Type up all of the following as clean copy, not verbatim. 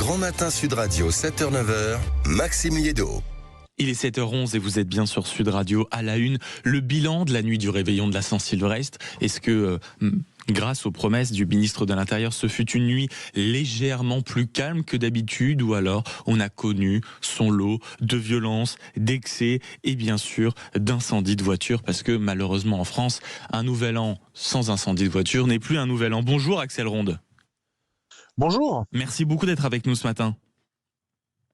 Grand Matin Sud Radio, 7h-9h, Maxime Liédo. Il est 7h11 et vous êtes bien sur Sud Radio. À la une, le bilan de la nuit du réveillon de la Saint-Sylvestre. Est-ce que, grâce aux promesses du ministre de l'Intérieur, ce fut une nuit légèrement plus calme que d'habitude, ou alors on a connu son lot de violences, d'excès et bien sûr d'incendies de voitures, parce que malheureusement en France, un nouvel an sans incendie de voiture n'est plus un nouvel an. Bonjour Axel Ronde. Bonjour. Merci beaucoup d'être avec nous ce matin.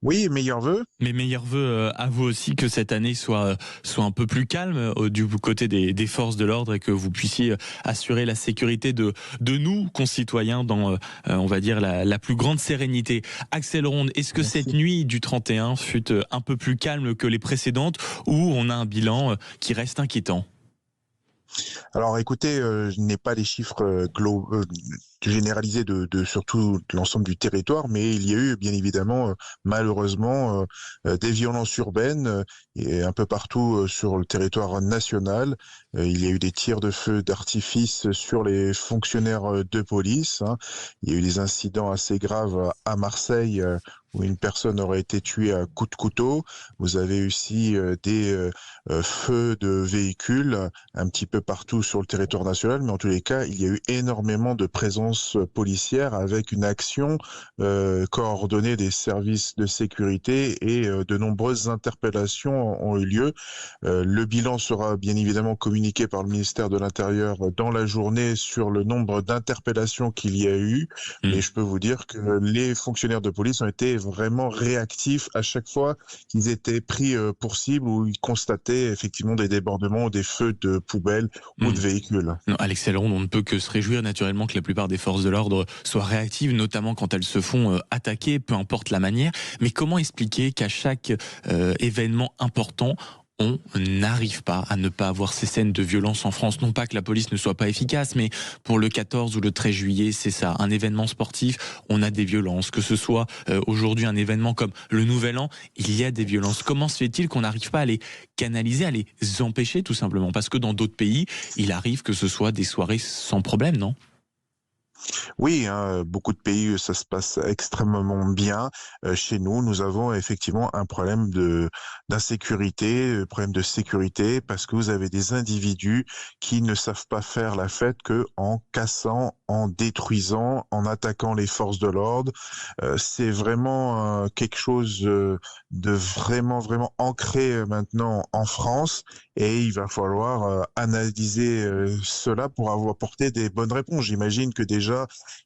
Oui, meilleurs vœux. Mes meilleurs vœux à vous aussi, que cette année soit un peu plus calme du côté des forces de l'ordre et que vous puissiez assurer la sécurité de nous, concitoyens, dans, on va dire, la plus grande sérénité. Axel Ronde, est-ce que Merci. cette nuit du 31 fut un peu plus calme que les précédentes, ou on a un bilan qui reste inquiétant ? Alors écoutez, je n'ai pas les chiffres généralisés de surtout l'ensemble du territoire, mais il y a eu bien évidemment malheureusement des violences urbaines et un peu partout sur le territoire national. Il y a eu des tirs de feu d'artifice sur les fonctionnaires de police. Il y a eu des incidents assez graves à Marseille où une personne aurait été tuée à coups de couteau. Vous avez aussi des feux de véhicules un petit peu partout sur le territoire national, mais en tous les cas, il y a eu énormément de présence policière avec une action coordonnée des services de sécurité et de nombreuses interpellations ont eu lieu. Le bilan sera bien évidemment communiqué par le ministère de l'Intérieur dans la journée sur le nombre d'interpellations qu'il y a eu, mais je peux vous dire que les fonctionnaires de police ont été vraiment réactifs à chaque fois qu'ils étaient pris pour cible ou ils constataient effectivement des débordements ou des feux de poubelles ou de véhicules. Non, Axel Ronde, on ne peut que se réjouir naturellement que la plupart des forces de l'ordre soient réactives, notamment quand elles se font attaquer, peu importe la manière. Mais comment expliquer qu'à chaque événement important, on n'arrive pas à ne pas avoir ces scènes de violence en France? Non pas que la police ne soit pas efficace, mais pour le 14 ou le 13 juillet, c'est ça, un événement sportif, on a des violences. Que ce soit aujourd'hui un événement comme le Nouvel An, il y a des violences. Comment se fait-il qu'on n'arrive pas à les canaliser, à les empêcher tout simplement? Parce que dans d'autres pays, il arrive que ce soit des soirées sans problème, non ? Oui, beaucoup de pays, ça se passe extrêmement bien. Chez nous, nous avons effectivement un problème d'insécurité, problème de sécurité, parce que vous avez des individus qui ne savent pas faire la fête que en cassant, en détruisant, en attaquant les forces de l'ordre. C'est vraiment quelque chose de vraiment ancré maintenant en France, et il va falloir analyser cela pour apporter des bonnes réponses. J'imagine que déjà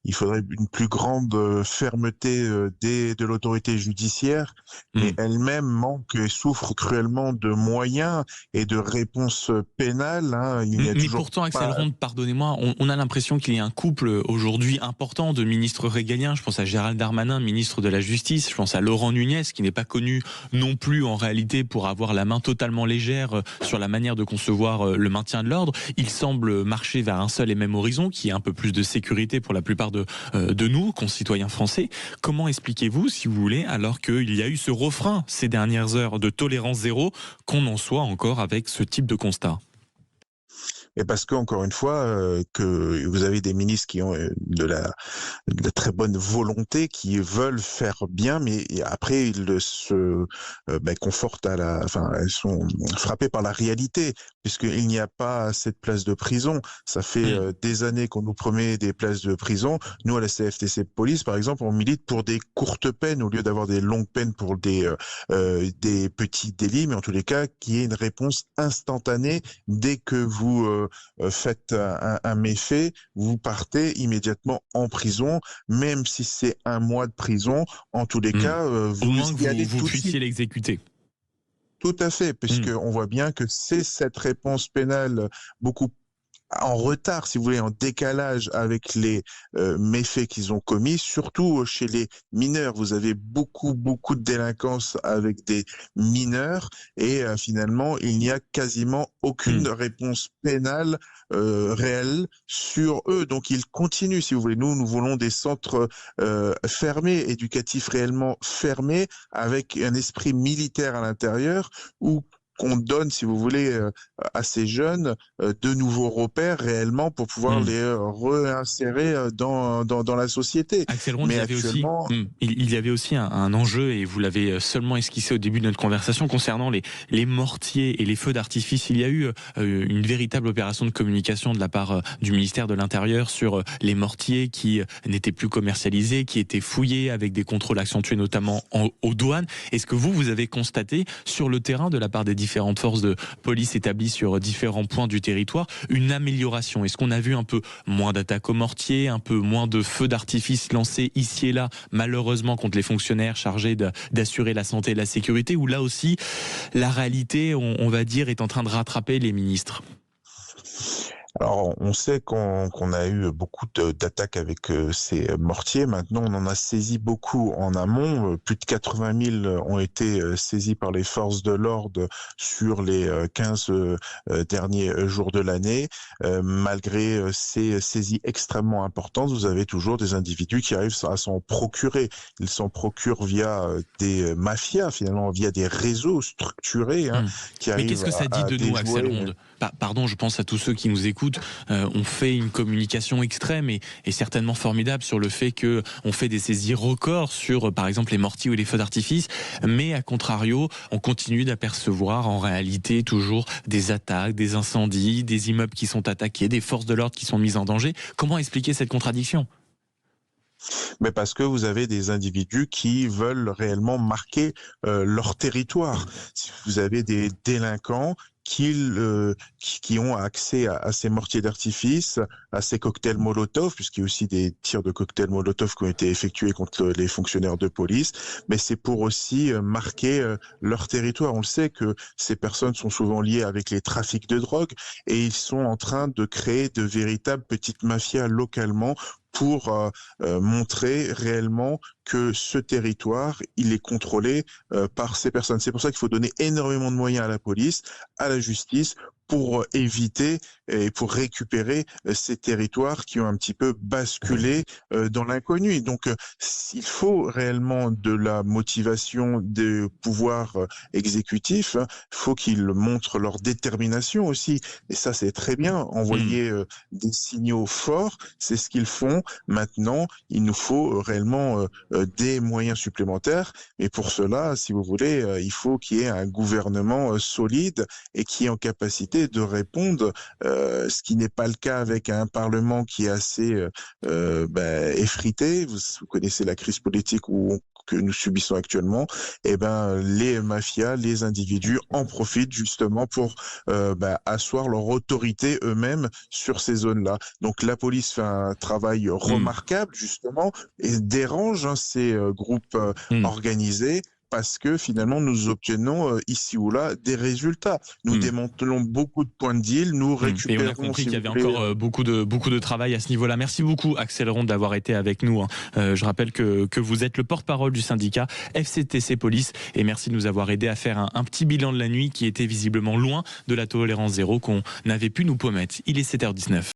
il faudrait une plus grande fermeté de l'autorité judiciaire, mais elle-même manque et souffre cruellement de moyens et de réponses pénales. Mais pourtant, Axel Ronde, pardonnez-moi, on a l'impression qu'il y a un couple aujourd'hui important de ministres régaliens. Je pense à Gérald Darmanin, ministre de la Justice. Je pense à Laurent Nunez, qui n'est pas connu non plus en réalité pour avoir la main totalement légère sur la manière de concevoir le maintien de l'ordre. Il semble marcher vers un seul et même horizon, qui est un peu plus de sécurité pour la plupart de nous, concitoyens français. Comment expliquez-vous, si vous voulez, alors qu'il y a eu ce refrain ces dernières heures de tolérance zéro, qu'on en soit encore avec ce type de constat ? Et parce que, encore une fois, que vous avez des ministres qui ont de la très bonne volonté, qui veulent faire bien, mais après ils se confortent elles sont frappés par la réalité, puisqu'il n'y a pas assez de places de prison. Ça fait des années qu'on nous promet des places de prison. Nous, à la CFTC Police, par exemple, on milite pour des courtes peines au lieu d'avoir des longues peines pour des petits délits, mais en tous les cas, qu'il y ait une réponse instantanée dès que vous faites un méfait, vous partez immédiatement en prison, même si c'est 1 mois de prison. En tous les cas, au moins que vous tout puissiez l'exécuter. Tout à fait, puisque on voit bien que c'est cette réponse pénale beaucoup en retard, si vous voulez, en décalage avec les méfaits qu'ils ont commis, surtout chez les mineurs. Vous avez beaucoup de délinquance avec des mineurs et finalement, il n'y a quasiment aucune réponse pénale réelle sur eux. Donc, ils continuent, si vous voulez. Nous voulons des centres fermés, éducatifs réellement fermés, avec un esprit militaire à l'intérieur où qu'on donne, si vous voulez, à ces jeunes de nouveaux repères réellement pour pouvoir les réinsérer dans la société. Axel Ronde, Mais il y avait aussi, actuellement, il y avait aussi un enjeu, et vous l'avez seulement esquissé au début de notre conversation, concernant les mortiers et les feux d'artifice. Il y a eu une véritable opération de communication de la part du ministère de l'Intérieur sur les mortiers qui n'étaient plus commercialisés, qui étaient fouillés avec des contrôles accentués notamment aux douanes. Est-ce que vous avez constaté sur le terrain, de la part des différentes forces de police établies sur différents points du territoire, une amélioration? Est-ce qu'on a vu un peu moins d'attaques aux mortiers, un peu moins de feux d'artifice lancés ici et là, malheureusement contre les fonctionnaires chargés d'assurer la santé et la sécurité, ou là aussi la réalité, on va dire, est en train de rattraper les ministres? alors, on sait qu'on a eu beaucoup d'attaques avec ces mortiers. Maintenant, on en a saisi beaucoup en amont. Plus de 80 000 ont été saisis par les forces de l'ordre sur les 15 derniers jours de l'année. Malgré ces saisies extrêmement importantes, vous avez toujours des individus qui arrivent à s'en procurer. Ils s'en procurent via des mafias, finalement, via des réseaux structurés qui Mais arrivent qu'est-ce que ça dit à de nous, Axel déjouer. Ronde? Pardon, je pense à tous ceux qui nous écoutent. On fait une communication extrême et certainement formidable sur le fait que on fait des saisies records sur, par exemple, les mortiers ou les feux d'artifice, mais à contrario, on continue d'apercevoir en réalité toujours des attaques, des incendies, des immeubles qui sont attaqués, des forces de l'ordre qui sont mises en danger. Comment expliquer cette contradiction? Mais parce que vous avez des individus qui veulent réellement marquer leur territoire. Si vous avez des délinquants qui ont accès à ces mortiers d'artifice, à ces cocktails Molotov, puisqu'il y a aussi des tirs de cocktails Molotov qui ont été effectués contre les fonctionnaires de police, mais c'est pour aussi marquer leur territoire. On le sait que ces personnes sont souvent liées avec les trafics de drogue et ils sont en train de créer de véritables petites mafias localement pour montrer réellement que ce territoire, il est contrôlé par ces personnes. C'est pour ça qu'il faut donner énormément de moyens à la police, à la justice, pour éviter et pour récupérer ces territoires qui ont un petit peu basculé dans l'inconnu. Et donc, il faut réellement de la motivation des pouvoirs exécutifs. Il faut qu'ils montrent leur détermination aussi. Et ça, c'est très bien. Envoyer des signaux forts, c'est ce qu'ils font. Maintenant, il nous faut réellement des moyens supplémentaires. Et pour cela, si vous voulez, il faut qu'il y ait un gouvernement solide et qui est en capacité de répondre, ce qui n'est pas le cas avec un Parlement qui est assez effrité. Vous connaissez la crise politique que nous subissons actuellement. Et les mafias, les individus en profitent justement pour asseoir leur autorité eux-mêmes sur ces zones-là. Donc la police fait un travail remarquable justement et dérange ces groupes organisés, parce que finalement nous obtenons ici ou là des résultats. Nous démantelons beaucoup de points de deal, nous récupérons. Et on a compris qu'il y avait encore beaucoup de travail à ce niveau-là. Merci beaucoup, Axel Ronde, d'avoir été avec nous. Je rappelle que vous êtes le porte-parole du syndicat FCTC Police, et merci de nous avoir aidé à faire un petit bilan de la nuit qui était visiblement loin de la tolérance zéro qu'on avait pu nous promettre. Il est 7h19.